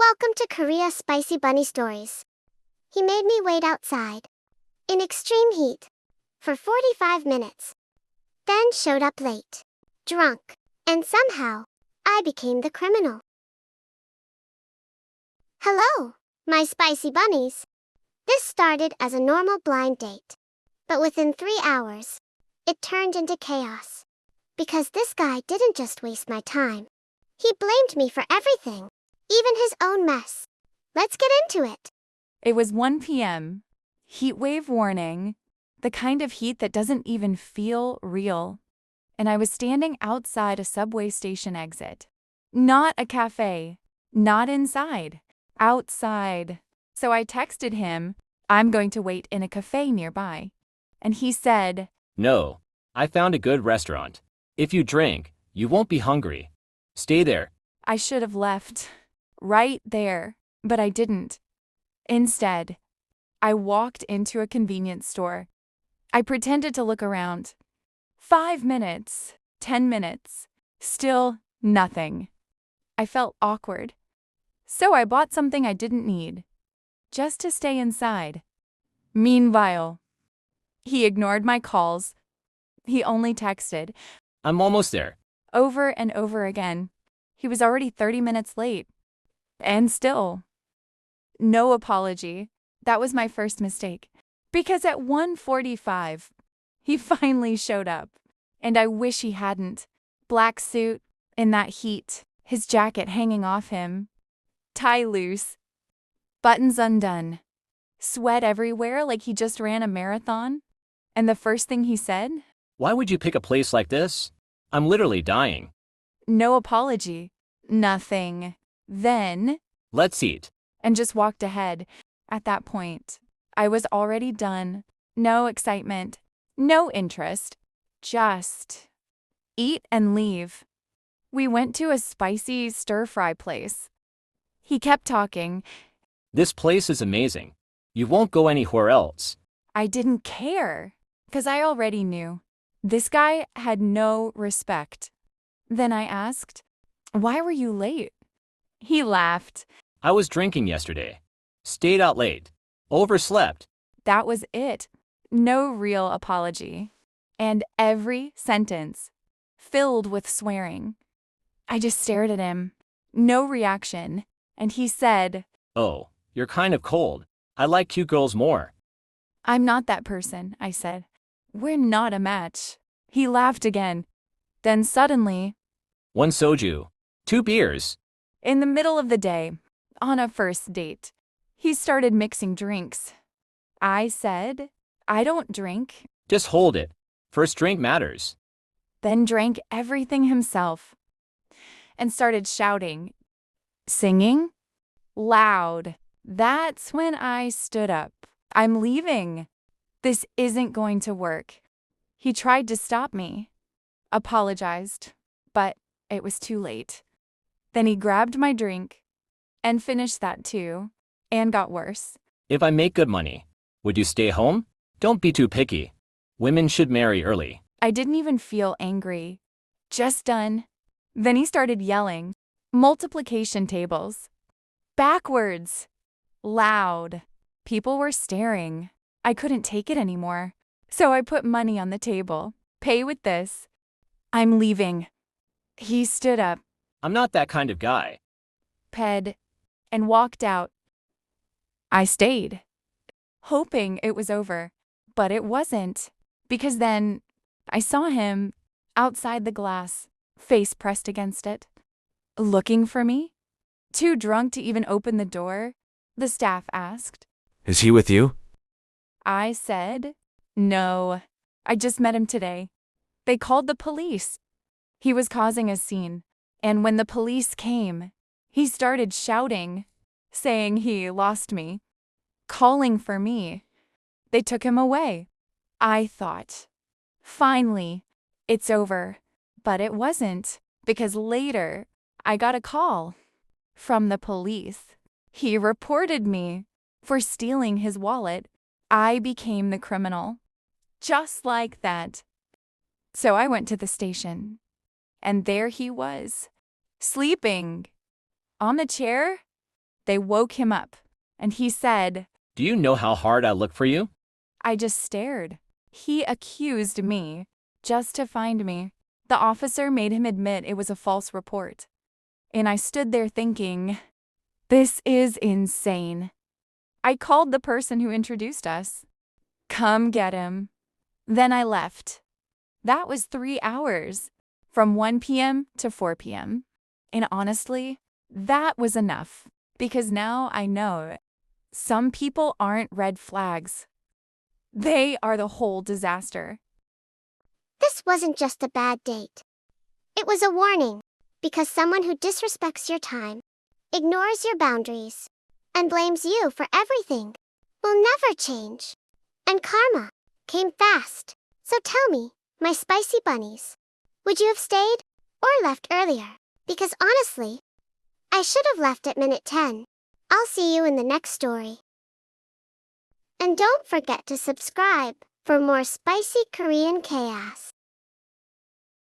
Welcome to Korea Spicy Bunny Stories. He made me wait outside, in extreme heat, for 45 minutes. Then showed up late, drunk, and somehow, I became the criminal. Hello, my spicy bunnies. This started as a normal blind date. But within 3 hours, it turned into chaos. Because this guy didn't just waste my time. He blamed me for everything, even his own mess. Let's get into it. It was 1 p.m. Heat wave warning, the kind of heat that doesn't even feel real. And I was standing outside a subway station exit. Not a cafe, not inside, outside. So I texted him, I'm going to wait in a cafe nearby. And he said, No, I found a good restaurant. If you drink, you won't be hungry. Stay there. I should have left right there, but I didn't. Instead, I walked into a convenience store. I pretended to look around. 5 minutes, 10 minutes, still nothing. I felt awkward. So I bought something I didn't need, just to stay inside. Meanwhile, he ignored my calls. He only texted, I'm almost there. over and over again. He was already 30 minutes late. And still, no apology. That was my first mistake. Because at 1:45, he finally showed up. And I wish he hadn't. Black suit, in that heat, his jacket hanging off him. Tie loose. Buttons undone. Sweat everywhere like he just ran a marathon. And the first thing he said? Why would you pick a place like this? I'm literally dying. No apology. Nothing. Then, Let's eat. and just walked ahead. At that point, I was already done. No excitement. No interest. Just eat and leave. We went to a spicy stir-fry place. He kept talking. This place is amazing. You won't go anywhere else. I didn't care, 'cause I already knew. This guy had no respect. Then I asked, why were you late? He laughed. I was drinking yesterday. Stayed out late. Overslept. That was it. No real apology. And every sentence filled with swearing. I just stared at him. No reaction. And he said, Oh, you're kind of cold. I like cute girls more. I'm not that person, I said. We're not a match. He laughed again. Then suddenly, 1 soju. 2 beers. in the middle of the day, on a first date, he started mixing drinks. I said, I don't drink, Just hold it. First drink matters. then drank everything himself and started shouting, singing, loud. That's when I stood up. I'm leaving. This isn't going to work. He tried to stop me, apologized, but it was too late. Then he grabbed my drink and finished that too, and got worse. If I make good money, would you stay home? Don't be too picky. Women should marry early. I didn't even feel angry. Just done. Then he started yelling, multiplication tables. Backwards. Loud. People were staring. I couldn't take it anymore. So I put money on the table. Pay with this. I'm leaving. He stood up, I'm not that kind of guy. ped, and walked out. I stayed, hoping it was over. But it wasn't. Because then I saw him outside the glass, face pressed against it. Looking for me? Too drunk to even open the door? The staff asked. Is he with you? I said, no, I just met him today. They called the police. He was causing a scene, and when the police came, he started shouting, saying he lost me, calling for me. They took him away. I thought, finally, it's over. But it wasn't, because later, I got a call from the police. He reported me for stealing his wallet. I became the criminal. Just like that. So I went to the station. And there he was, sleeping. On the chair? They woke him up, and he said, Do you know how hard I look for you? I just stared. He accused me just to find me. The officer made him admit it was a false report. And I stood there thinking, this is insane. I called the person who introduced us. Come get him. Then I left. That was 3 hours, from 1 p.m. to 4 p.m. And honestly, that was enough, because now I know some people aren't red flags. They are the whole disaster. This wasn't just a bad date. It was a warning, because someone who disrespects your time, ignores your boundaries, and blames you for everything will never change. And karma came fast. So tell me, my spicy bunnies, would you have stayed or left earlier? Because honestly, I should have left at minute 10. I'll see you in the next story. And don't forget to subscribe for more spicy Korean chaos.